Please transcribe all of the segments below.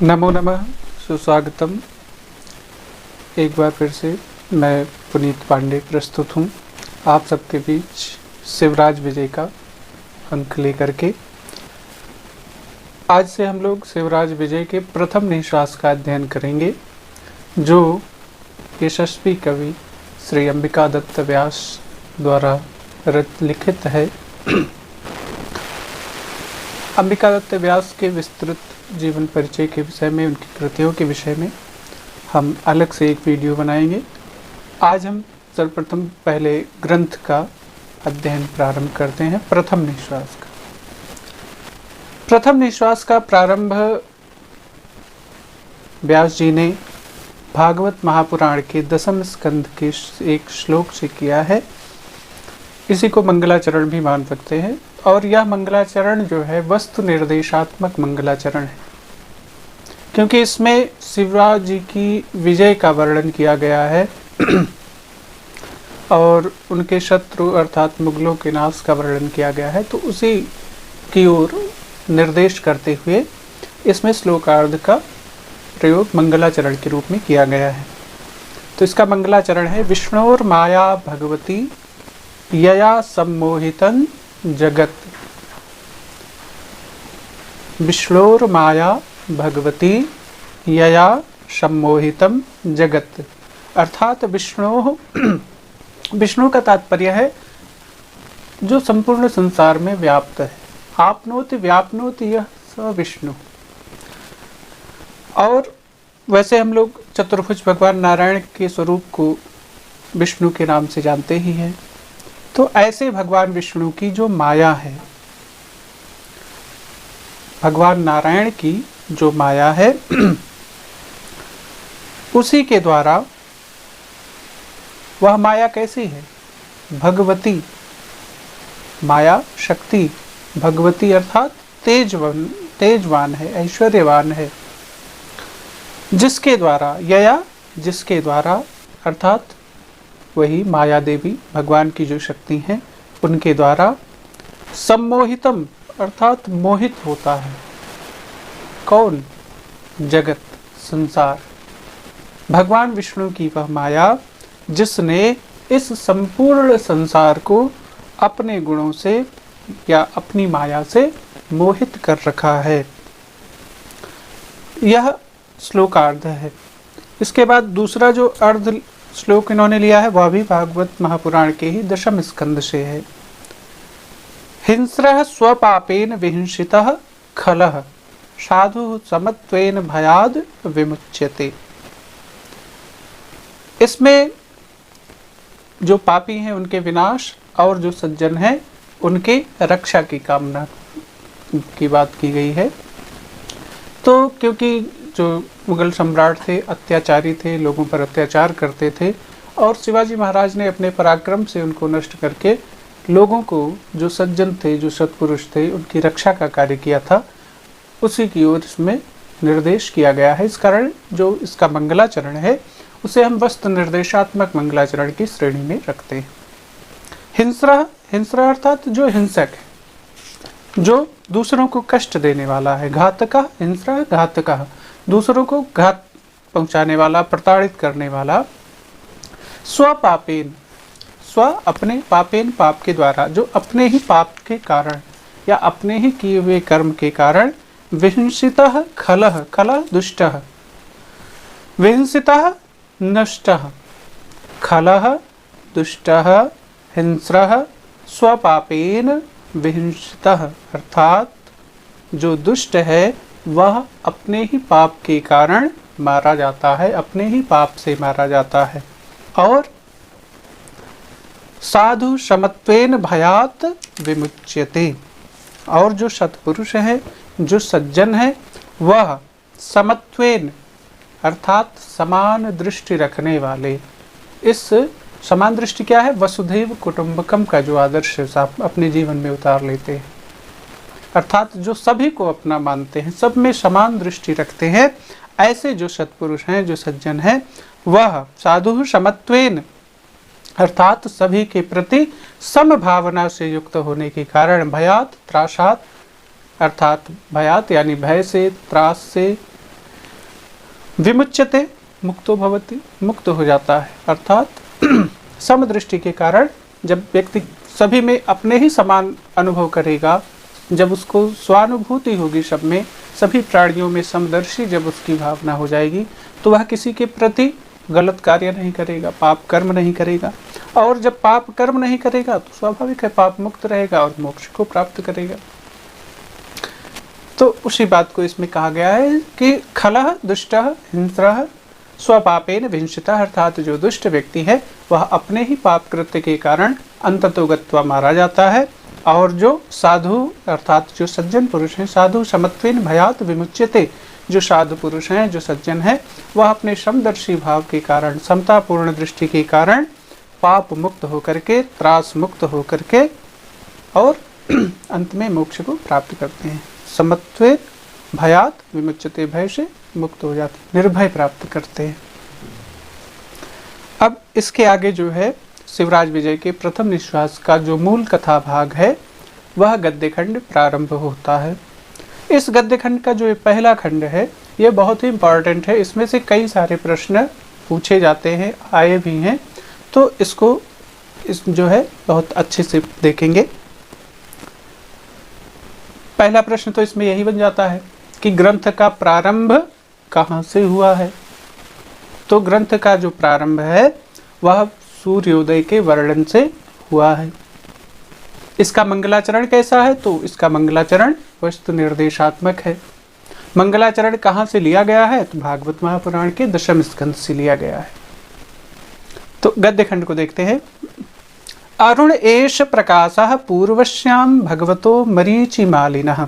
नमो नमः, सुस्वागतम। एक बार फिर से मैं पुनीत पांडे प्रस्तुत हूँ आप सबके बीच शिवराज विजय का अंक लेकर के। आज से हम लोग शिवराज विजय के प्रथम निश्वास का अध्ययन करेंगे, जो यशस्वी कवि श्री अंबिका दत्त व्यास द्वारा लिखित है। अंबिका दत्त व्यास के विस्तृत जीवन परिचय के विषय में, उनकी कृतियों के विषय में हम अलग से एक वीडियो बनाएंगे। आज हम सर्वप्रथम पहले ग्रंथ का अध्ययन प्रारंभ करते हैं, प्रथम निश्वास का। प्रथम निश्वास का प्रारंभ व्यास जी ने भागवत महापुराण के 10वें स्कंद के एक श्लोक से किया है। इसी को मंगलाचरण भी मान सकते हैं, और यह मंगलाचरण जो है वस्तु निर्देशात्मक मंगलाचरण है, क्योंकि इसमें शिवराज जी की विजय का वर्णन किया गया है और उनके शत्रु अर्थात मुगलों के नाश का वर्णन किया गया है। तो उसी की ओर निर्देश करते हुए इसमें श्लोकार्ध का प्रयोग मंगलाचरण के रूप में किया गया है। तो इसका मंगलाचरण है: विष्णोर माया भगवती यया सम्मोहितं जगत। विष्णोर माया भगवती यया सम्मोहितं जगत, अर्थात विष्णु का तात्पर्य है जो संपूर्ण संसार में व्याप्त है। आपनोति व्यापनोति यह स विष्णु। और वैसे हम लोग चतुर्भुज भगवान नारायण के स्वरूप को विष्णु के नाम से जानते ही हैं। तो ऐसे भगवान विष्णु की जो माया है, भगवान नारायण की जो माया है, उसी के द्वारा, वह माया कैसी है? भगवती माया शक्ति, भगवती अर्थात तेजवान है, ऐश्वर्यवान है। जिसके द्वारा, यया जिसके द्वारा, अर्थात वही माया देवी भगवान की जो शक्ति हैं, उनके द्वारा सम्मोहितम अर्थात मोहित होता है। कौन? जगत, संसार। भगवान विष्णु की वह माया जिसने इस संपूर्ण संसार को अपने गुणों से या अपनी माया से मोहित कर रखा है। यह श्लोकार्ध है। इसके बाद दूसरा जो अर्ध श्लोक इन्होंने लिया है वह भी भागवत महापुराण के ही 10वें स्कंद से है। हिंस्रः स्वपापेन विहिंसितः खलः साधु समत्वेन भयाद विमुच्यते। इसमें जो पापी हैं उनके विनाश और जो सज्जन हैं उनके रक्षा की कामना की बात की गई है। तो क्योंकि जो मुगल सम्राट थे अत्याचारी थे, लोगों पर अत्याचार करते थे, और शिवाजी महाराज ने अपने पराक्रम से उनको नष्ट करके लोगों को, जो सज्जन थे, जो सत्पुरुष थे, उनकी रक्षा का कार्य किया था, उसी की ओर इसमें निर्देश किया गया है। इस कारण जो इसका मंगलाचरण है उसे हम वस्तु निर्देशात्मक मंगलाचरण की श्रेणी में रखते हैं। हिंस्रा अर्थात जो हिंसक है, जो दूसरों को कष्ट देने वाला है। घातकः, हिंस्रा घातकः, दूसरों को घात पहुंचाने वाला, प्रताड़ित करने वाला। स्वपापेन, स्व अपने, पापेन पाप के द्वारा, जो अपने ही पाप के कारण या अपने ही किए हुए कर्म के कारण, विहिंसितः खलः, खलः दुष्टः, विहिंसितः नष्टः, खलः दुष्टः, हिंस्रः स्वपापेन विहिंसितः, अर्थात जो दुष्ट है वह अपने ही पाप के कारण मारा जाता है, अपने ही पाप से मारा जाता है। और साधु समत्वेन भयात विमुच्यते, और जो सत्पुरुष है, जो सज्जन है, वह समत्वेन अर्थात समान दृष्टि रखने वाले। इस समान दृष्टि क्या है? वसुधैव कुटुंबकम का जो आदर्श अपने जीवन में उतार लेते हैं, अर्थात जो सभी को अपना मानते हैं, सब में समान दृष्टि रखते हैं। ऐसे जो सत्पुरुष हैं, जो सज्जन हैं, वह साधु समत्वेन अर्थात सभी के प्रति समभावना से युक्त होने के कारण, भयात त्रासात अर्थात भयात यानी भय से, त्रास से, विमुच्यते मुक्तो भवति, मुक्त हो जाता है। अर्थात समदृष्टि के कारण जब व्यक्ति सभी में अपने ही समान अनुभव करेगा, जब उसको स्वानुभूति होगी सब में, सभी प्राणियों में समदर्शी जब उसकी भावना हो जाएगी, तो वह किसी के प्रति गलत कार्य नहीं करेगा, पाप कर्म नहीं करेगा। और जब पाप कर्म नहीं करेगा तो स्वाभाविक है पाप मुक्त रहेगा और मोक्ष को प्राप्त करेगा। तो उसी बात को इसमें कहा गया है कि खलः दुष्टः हिंस्रः स्वपापेन विंशितः, अर्थात जो दुष्ट व्यक्ति है वह अपने ही पाप कृत्य के कारण अंततो गत्वा मारा जाता है, और जो साधु अर्थात जो सज्जन पुरुष हैं, साधु समत्वेन भयात विमुच्यते, जो साधु पुरुष हैं, जो सज्जन है, वह अपने समदर्शी भाव के कारण, समतापूर्ण दृष्टि के कारण पाप मुक्त होकर के, त्रास मुक्त होकर के और अंत में मोक्ष को प्राप्त करते हैं। समत्वेन भयात विमुच्यते, भय से मुक्त हो जाते, निर्भय प्राप्त करते हैं। अब इसके आगे जो है शिवराज विजय के प्रथम निश्वास का जो मूल कथा भाग है वह गद्य खंड प्रारंभ होता है। इस गद्य खंड का जो पहला खंड है ये बहुत ही इम्पॉर्टेंट है, इसमें से कई सारे प्रश्न पूछे जाते हैं, आए भी हैं, तो इसको जो है बहुत अच्छे से देखेंगे। पहला प्रश्न तो इसमें यही बन जाता है कि ग्रंथ का प्रारंभ कहाँ से हुआ है। तो ग्रंथ का जो प्रारंभ है वह सूर्योदय के वर्णन से हुआ है। इसका मंगलाचरण कैसा है, तो इसका मंगलाचरण वस्तु निर्देशात्मक है। मंगलाचरण कहाँ से लिया गया है, तो भागवत महापुराण के दशम स्कंद से लिया गया है। तो गद्य खंड को देखते हैं। अरुण एष प्रकाशः पूर्वश्याम भगवतो मरीचिमालिनः।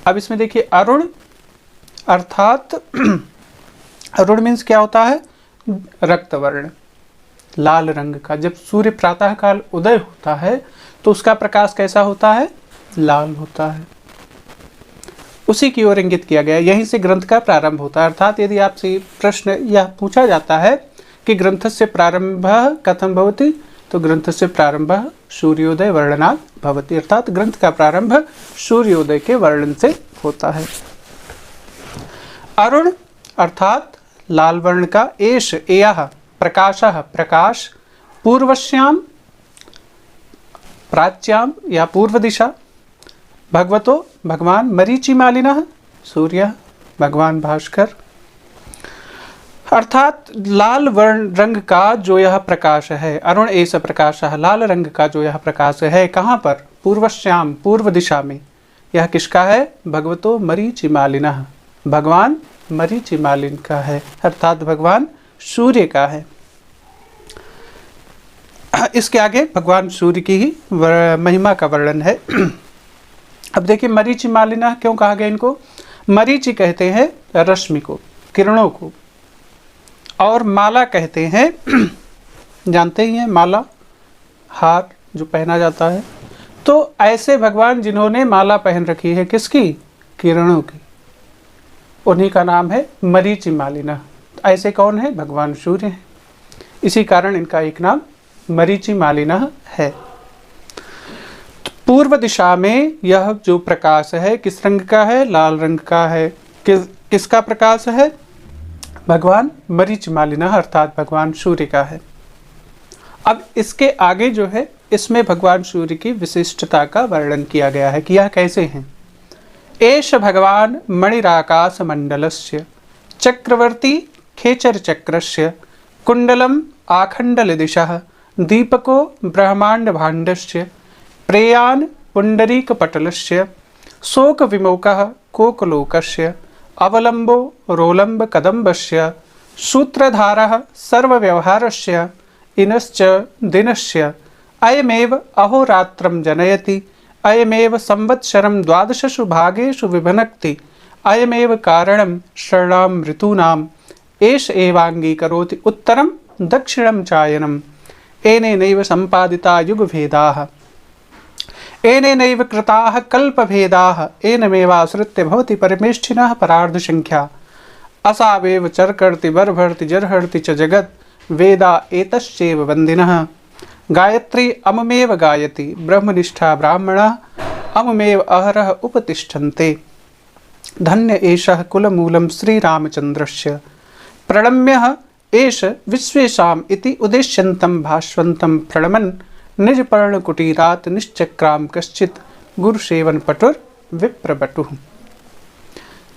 अब इसमें देखिए अरुण अर्थात अरुण मीन्स क्या होता है, रक्तवर्ण, लाल रंग का। जब सूर्य प्रातः काल उदय होता है तो उसका प्रकाश कैसा होता है, लाल होता है। उसी की ओर इंगित किया गया, यहीं से ग्रंथ का प्रारंभ होता है। अर्थात यदि आपसे प्रश्न यह पूछा जाता है कि ग्रंथस्य प्रारंभः कथं भवति, तो ग्रंथस्य प्रारंभः सूर्योदय वर्णनात् भवति, अर्थात ग्रंथ का प्रारंभ सूर्योदय के वर्णन से होता है। अरुण अर्थात लाल वर्ण का, एष एयः प्रकाशः प्रकाश, पूर्वश्याम प्राच्याम या पूर्व दिशा, भगवतो भगवान मरीचिमालिनः सूर्य भगवान भास्कर, अर्थात लाल वर्ण रंग का जो यह प्रकाश है, अरुण एष प्रकाशः, लाल रंग का जो यह प्रकाश है, कहाँ पर, पूर्वश्याम पूर्व दिशा में। यह किसका है, भगवतो मरीचिमालिनः, भगवान मरीचिमालिन का है, अर्थात भगवान सूर्य का है। इसके आगे भगवान सूर्य की ही महिमा का वर्णन है। अब देखिए मरीचिमालिनः क्यों कहा गया इनको, मरीचि कहते हैं रश्मि को, किरणों को, और माला कहते हैं जानते ही हैं माला, हार जो पहना जाता है। तो ऐसे भगवान जिन्होंने माला पहन रखी है किसकी, किरणों की, उन्हीं का नाम है मरीचिमालिनः। ऐसे कौन है, भगवान सूर्य हैं, इसी कारण इनका एक नाम मरीचिमालिनः है। तो पूर्व दिशा में यह जो प्रकाश है किस रंग का है, लाल रंग का है। किसका प्रकाश है, भगवान मरीचिमालिनः अर्थात भगवान सूर्य का है। अब इसके आगे जो है इसमें भगवान सूर्य की विशिष्टता का वर्णन किया गया है कि यह कैसे हैं। एष भगवान मणिराकाश मंडलस्य चक्रवर्ती खेचर चक्रस्य कुंडलम आखंडल दिशः दीपको ब्रह्मांड भाण्डस्य प्रेयान पुंडरीक पटलस्य शोक विमोकः कोकलोकस्य अवलंबो रोलंब कदम्बस्य सूत्रधारः सर्वव्यवहारस्य इनश्च दिनस्य अयमेव अहोरात्रं जनयति अयमेव संवत्सरं द्वादशसु भागेषु विभनक्ति अयमेव कारणं षण्णां ऋतूनाम् एष एवाङ्गीकरोति उत्तरं दक्षिणं चायनम् एनेनैव सम्पादिता युगभेदाः एनेनैव कृताः कल्पभेदाः एनमेवाश्रित्य भवति परमेष्ठिनः परार्धसंख्या असावेव चरकर्ति बर्भर्ति जर्हर्ति च जगत् वेदा एतश्चैव वन्दिनः गायत्री अममेव गायति ब्रह्मनिष्ठा ब्राह्मणः अममेव अहरः उपतिष्ठन्ते। धन्य एषः कुलमूलं श्रीरामचन्द्रस्य प्रणम्यः एष विश्वेषाम् इति उद्देश्यन्तं भास्वन्तं प्रणमन् निजपर्णकुटीरात् निश्चक्राम कश्चित् गुरुसेवन पटुर विप्रबटुः।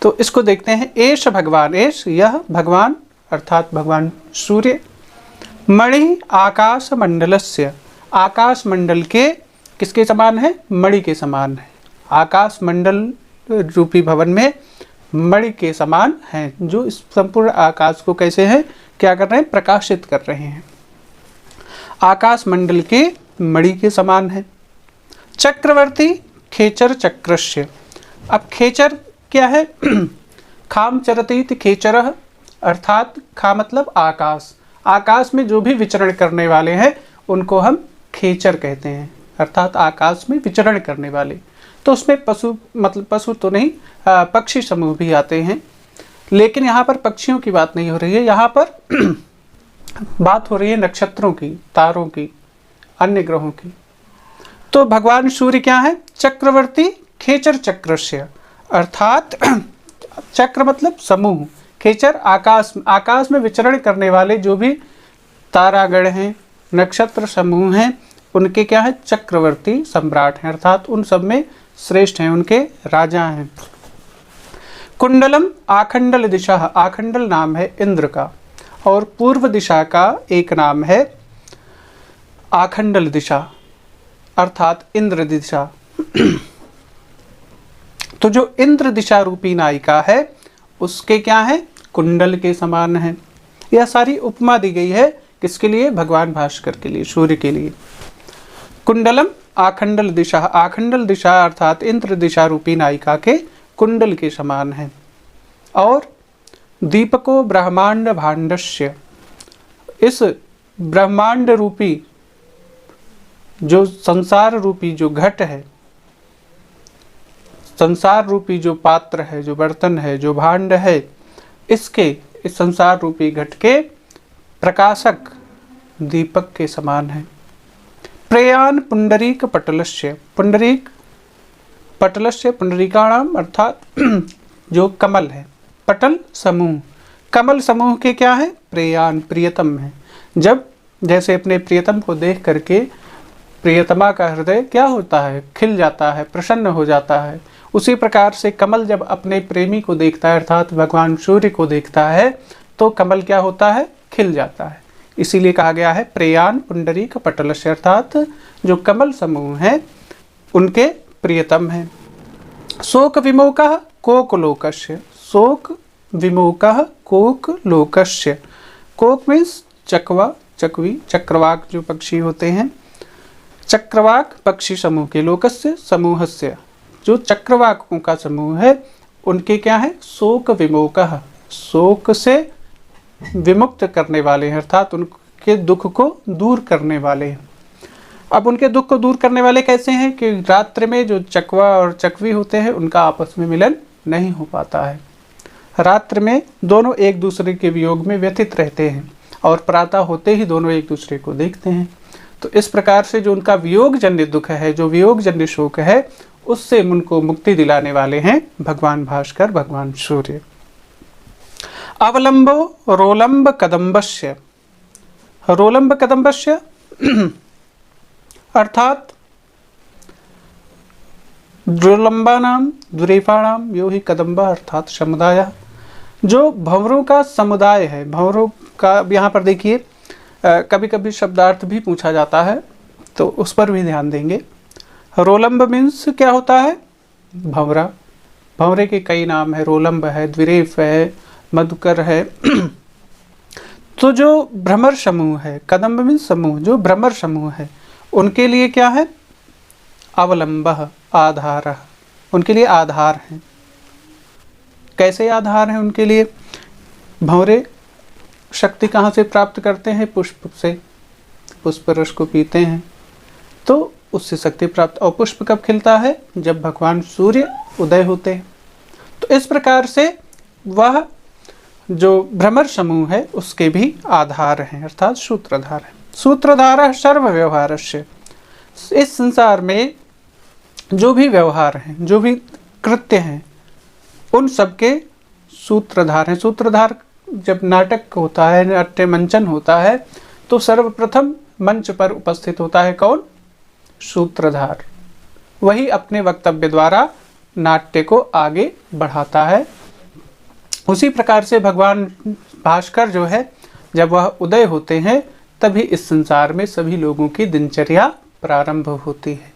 तो इसको देखते हैं। एष भगवान, एष यह भगवान अर्थात भगवान सूर्य, मणि आकाश मंडलस्य, आकाश मंडल के किसके समान है? मणि के समान है। आकाश मंडल रूपी भवन में मणि के समान हैं, जो इस संपूर्ण आकाश को कैसे हैं, क्या कर रहे हैं? प्रकाशित कर रहे हैं। आकाश मंडल के मणि के समान है। चक्रवर्ती खेचर चक्रस्य, अब खेचर क्या है? खाम चरतीत खेचरः, अर्थात खा मतलब आकाश, आकाश में जो भी विचरण करने वाले हैं उनको हम खेचर कहते हैं, अर्थात आकाश में विचरण करने वाले। तो उसमें पशु मतलब पशु तो नहीं, पक्षी समूह भी आते हैं, लेकिन यहाँ पर पक्षियों की बात नहीं हो रही है। यहाँ पर बात हो रही है नक्षत्रों की, तारों की, अन्य ग्रहों की। तो भगवान सूर्य क्या है? चक्रवर्ती खेचर चक्रस्य, अर्थात चक्र मतलब समूह, खेचर आकाश, आकाश में विचरण करने वाले जो भी तारागण हैं, नक्षत्र समूह हैं, उनके क्या है? चक्रवर्ती सम्राट हैं, अर्थात उन सब में श्रेष्ठ हैं, उनके राजा हैं। कुंडलम आखंडल दिशा, आखंडल नाम है इंद्र का, और पूर्व दिशा का एक नाम है आखंडल दिशा, अर्थात इंद्र दिशा। तो जो इंद्र दिशा रूपी नायिका है उसके क्या है? कुंडल के समान है। यह सारी उपमा दी गई है किसके लिए? भगवान भास्कर के लिए, सूर्य के लिए। कुंडलम आखंडल दिशा, आखंडल दिशा अर्थात इंद्र दिशा रूपी नायिका के कुंडल के समान है। और दीपको ब्रह्मांड भांडस्य, इस ब्रह्मांड रूपी जो संसार रूपी जो घट है, संसार रूपी जो पात्र है, जो बर्तन है, जो भांड है, इसके इस संसार रूपी घट के प्रकाशक दीपक के समान है। प्रेयान पुंडरीक पटलस्य, पुंडरीक पटलस्य पुंडरीकाणाम अर्थात जो कमल है, पटल समूह, कमल समूह के क्या है? प्रेयान प्रियतम है। जब जैसे अपने प्रियतम को देख करके प्रियतमा का हृदय क्या होता है? खिल जाता है, प्रसन्न हो जाता है। उसी प्रकार से कमल जब अपने प्रेमी को देखता है, अर्थात भगवान सूर्य को देखता है, तो कमल क्या होता है? खिल जाता है। इसीलिए कहा गया है प्रेयान पुंडरीक पटलस्य, अर्थात जो कमल समूह है उनके प्रियतम है। शोक विमोकः कोकलोकस्य, शोक विमोकः कोकलोकस्य, कोक मीन्स चकवा, चकवी, चक्रवाक जो पक्षी होते हैं, चक्रवाक पक्षी समूह के, लोकस्य समूहस्य, जो चक्रवाकों का समूह है उनके क्या है? शोक विमोकः, शोक से विमुक्त करने वाले हैं, अर्थात उनके दुख को दूर करने वाले हैं। अब उनके दुख को दूर करने वाले कैसे हैं? कि रात्रि में जो चकवा और चकवी होते हैं उनका आपस में मिलन नहीं हो पाता है, रात्रि में दोनों एक दूसरे के वियोग में व्यथित रहते हैं, और प्रातः होते ही दोनों एक दूसरे को देखते हैं। तो इस प्रकार से जो उनका वियोग जन्य दुख है, जो वियोग जन्य शोक है, उससे उनको मुक्ति दिलाने वाले हैं भगवान भास्कर, भगवान सूर्य। अवलंबो रोलंब कदम्बस्य, रोलंब कदम्बस्य अर्थात रोलंबानाम दुरेफाणाम यो ही कदम्बा, अर्थात समुदाय, जो भंवरों का समुदाय है। भंवरों का यहाँ पर देखिए कभी कभी शब्दार्थ भी पूछा जाता है, तो उस पर भी ध्यान देंगे। रोलंब मीन्स क्या होता है? भंवरा, भंवरे के कई नाम है, रोलंब है, द्विरेफ है, मधुकर है। तो जो भ्रमर समूह है, कदम्ब मीन्स समूह, जो भ्रमर समूह है उनके लिए क्या है? अवलंबः आधार, उनके लिए आधार है। कैसे आधार है उनके लिए? भंवरे शक्ति कहाँ से प्राप्त करते हैं? पुष्प से, पुष्प रस को पीते हैं तो उससे शक्ति प्राप्त। और पुष्प कब खिलता है? जब भगवान सूर्य उदय होते हैं। तो इस प्रकार से वह जो भ्रमर समूह है उसके भी आधार हैं, अर्थात सूत्रधार है। सूत्रधार सर्व व्यवहारस्य, इस संसार में जो भी व्यवहार हैं, जो भी कृत्य हैं, उन सबके सूत्रधार हैं। सूत्रधार जब नाटक होता है, नाट्य मंचन होता है, तो सर्वप्रथम मंच पर उपस्थित होता है कौन? सूत्रधार। वही अपने वक्तव्य द्वारा नाट्य को आगे बढ़ाता है। उसी प्रकार से भगवान भास्कर जो है, जब वह उदय होते हैं तभी इस संसार में सभी लोगों की दिनचर्या प्रारंभ होती है।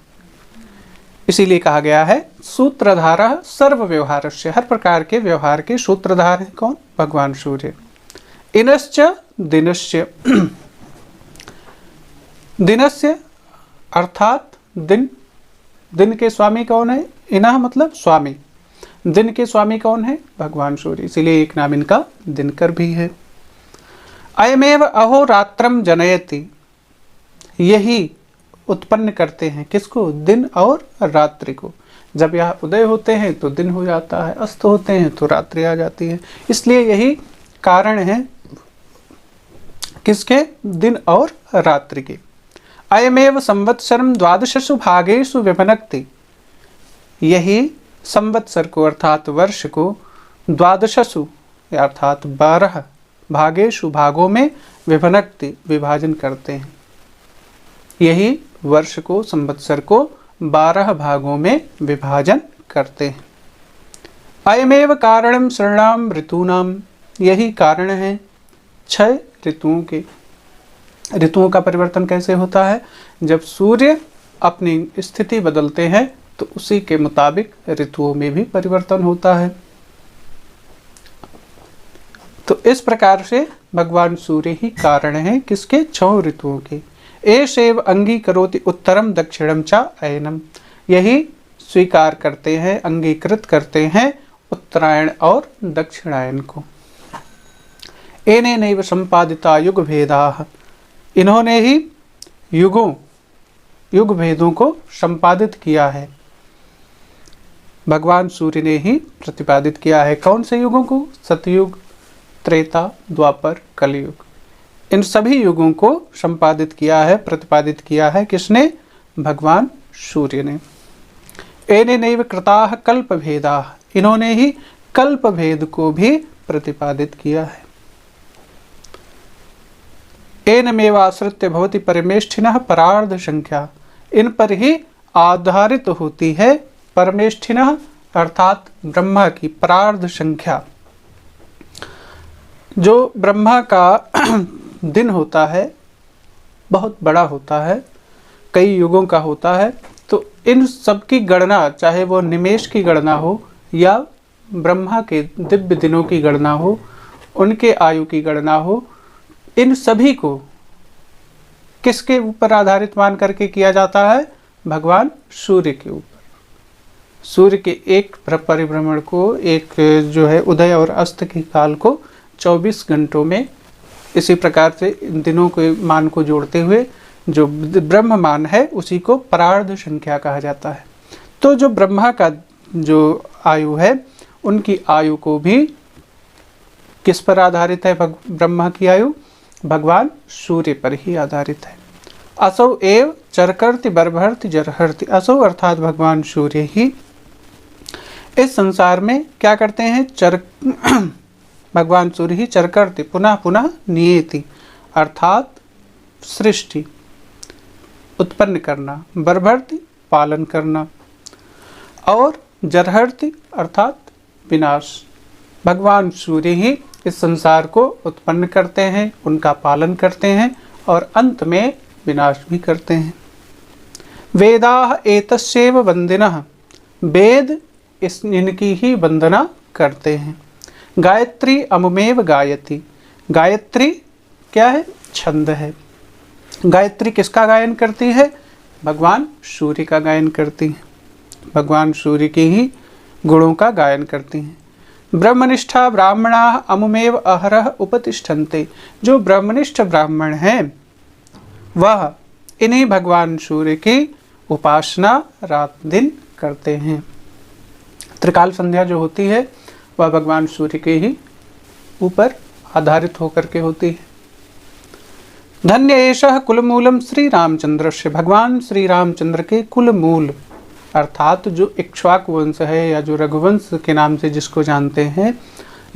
इसीलिए कहा गया है सूत्रधारः सर्व व्यवहारस्य, हर प्रकार के व्यवहार के सूत्रधार हैं कौन? भगवान सूर्य। इनश्च दिनस्य, दिनस्य अर्थात दिन, दिन के स्वामी कौन है? इनः मतलब स्वामी, दिन के स्वामी कौन है? भगवान सूर्य, इसीलिए एक नाम इनका दिनकर भी है। अयमेव अहोरात्रम जनयति, यही उत्पन्न करते हैं किसको? दिन और रात्रि को। जब यह उदय होते हैं तो दिन हो जाता है, अस्त होते हैं तो रात्रि आ जाती है। इसलिए यही कारण है किसके? दिन और रात्रि के। अयमेव संवत्सरम द्वादशसु भागेषु विभनक्ति, यही संवत्सर को अर्थात वर्ष को द्वादशसु अर्थात 12 भागेषु भागों में विभनक्ति विभाजन करते हैं। यही वर्ष को, संवत्सर को 12 भागों में विभाजन करते हैं। अयमेव कारणम षण्णाम ऋतूनाम, यही कारण है 6 ऋतुओं के। ऋतुओं का परिवर्तन कैसे होता है? जब सूर्य अपनी स्थिति बदलते हैं तो उसी के मुताबिक ऋतुओं में भी परिवर्तन होता है। तो इस प्रकार से भगवान सूर्य ही कारण है किसके? 6 ऋतुओं के। एषेव अंगीकरोति उत्तरम दक्षिणम च अयनम, यही स्वीकार करते हैं, अंगीकृत करते हैं उत्तरायण और दक्षिणायन को। एनेनैव संपादिता युग भेदाः, इन्होंने ही युग भेदों को संपादित किया है। भगवान सूर्य ने ही प्रतिपादित किया है। कौन से युगों को? सतयुग, त्रेता, द्वापर, कलयुग। इन सभी युगों को संपादित किया है, प्रतिपादित किया है किसने? भगवान सूर्य ने। एनेनैव कृताः कल्प भेदाः, इन्होंने ही कल्प भेद को भी प्रतिपादित किया है। एनमेव आश्रित्य भवति परमेष्ठिनः परार्ध संख्या, इन पर ही आधारित होती है परमेष्ठिनः अर्थात ब्रह्मा की परार्ध संख्या। जो ब्रह्मा का दिन होता है बहुत बड़ा होता है, कई युगों का होता है, तो इन सब की गणना, चाहे वो निमेष की गणना हो या ब्रह्मा के दिव्य दिनों की गणना हो, उनके आयु की गणना हो, इन सभी को किसके ऊपर आधारित मान करके किया जाता है? भगवान सूर्य के ऊपर। सूर्य के एक परिभ्रमण को, एक जो है उदय और अस्त के काल को 24 घंटों में, इसी प्रकार से दिनों के मान को जोड़ते हुए जो ब्रह्म मान है उसी को परार्ध संख्या कहा जाता है। तो जो ब्रह्मा का जो आयु है, उनकी आयु को भी किस पर आधारित है? ब्रह्मा की आयु भगवान सूर्य पर ही आधारित है। असौ एव चरकर्ति बर्भर्ति जरहर्ति, असौ अर्थात भगवान सूर्य ही इस संसार में क्या करते हैं? भगवान सूर्य ही चरकर्ति पुनः पुनः नियति अर्थात सृष्टि उत्पन्न करना, बर्भर्ति पालन करना, और जरहर्ति अर्थात विनाश। भगवान सूर्य ही इस संसार को उत्पन्न करते हैं, उनका पालन करते हैं और अंत में विनाश भी करते हैं। वेदाः एतस्यैव वन्दिनः, वेद इनकी ही वंदना करते हैं। गायत्री अमुमेव गायति, गायत्री क्या है? छंद है। गायत्री किसका गायन करती है? भगवान सूर्य का गायन करती है। भगवान सूर्य के ही गुणों का गायन करती हैं। ब्रह्मनिष्ठा ब्राह्मणा अमुमेव अहरह उपतिष्ठन्ते, जो ब्रह्मनिष्ठ ब्राह्मण हैं वह इन्हीं भगवान सूर्य की उपासना रात दिन करते हैं। त्रिकाल संध्या जो होती है वह भगवान सूर्य के ही ऊपर आधारित होकर के होती है। धन्य एषः कुलमूलम श्री रामचंद्रस्य, भगवान श्री रामचंद्र के कुल मूल अर्थात जो इक्ष्वाकु वंश है या जो रघुवंश के नाम से जिसको जानते हैं,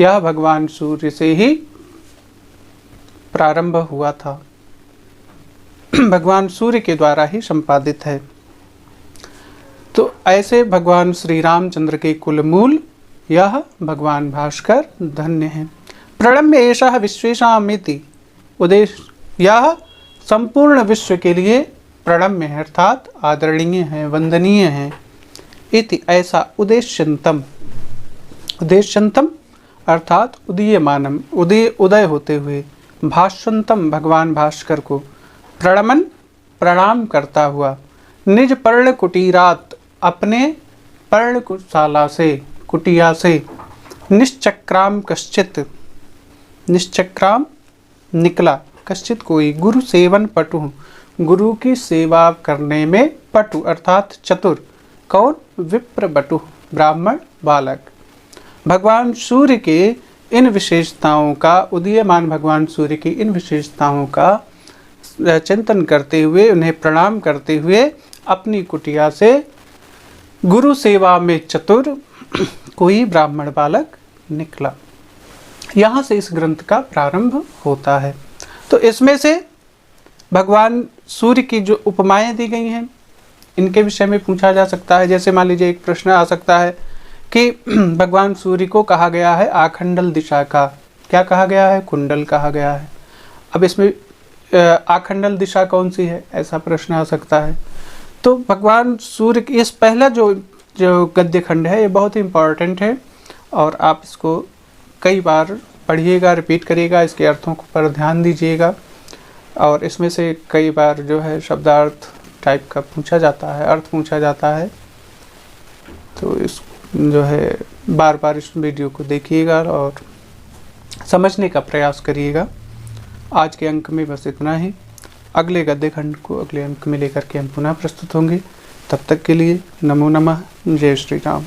यह भगवान सूर्य से ही प्रारंभ हुआ था, भगवान सूर्य के द्वारा ही संपादित है। तो ऐसे भगवान श्री रामचंद्र के कुलमूल यह भगवान भास्कर धन्य है। प्रणम्य एषः विश्वेषामिति उद्देश्य, यह संपूर्ण विश्व के लिए प्रणम्य है अर्थात आदरणीय है, वंदनीय है। इति ऐसा उद्देश्यंतम, उद्देश्यंतम अर्थात उदीयमानम, उदय होते हुए, भाष्यंतम भगवान भास्कर को, प्रणमन प्रणाम करता हुआ, निज पर्ण कुटीरात अपने पर्णशाला से, कुटिया से, निश्चक्राम कश्चित, निश्चक्राम निकला, कश्चित कोई, गुरु सेवन पटु, गुरु की सेवा करने में पटु अर्थात चतुर, कौन, विप्र बटु ब्राह्मण बालक। भगवान सूर्य के इन विशेषताओं का, उदीयमान भगवान सूर्य की इन विशेषताओं का चिंतन करते हुए, उन्हें प्रणाम करते हुए अपनी कुटिया से गुरु सेवा में चतुर कोई ब्राह्मण बालक निकला। यहाँ से इस ग्रंथ का प्रारंभ होता है। तो इसमें से भगवान सूर्य की जो उपमाएं दी गई हैं, इनके विषय में पूछा जा सकता है। जैसे मान लीजिए एक प्रश्न आ सकता है कि भगवान सूर्य को कहा गया है आखंडल दिशा का, क्या कहा गया है, कुंडल कहा गया है। अब इसमें आखंडल दिशा कौन सी है, ऐसा प्रश्न आ सकता है। तो भगवान सूर्य की इस पहला जो गद्य खंड है, ये बहुत ही इम्पॉर्टेंट है और आप इसको कई बार पढ़िएगा, रिपीट करिएगा, इसके अर्थों पर ध्यान दीजिएगा। और इसमें से कई बार जो है शब्दार्थ टाइप का पूछा जाता है, अर्थ पूछा जाता है। तो इस जो है बार बार इस वीडियो को देखिएगा और समझने का प्रयास करिएगा। आज के अंक में बस इतना ही। अगले गद्य खंड को अगले अंक में लेकर के हम पुनः प्रस्तुत होंगे। तब तक के लिए नमो नमः, जय श्री राम।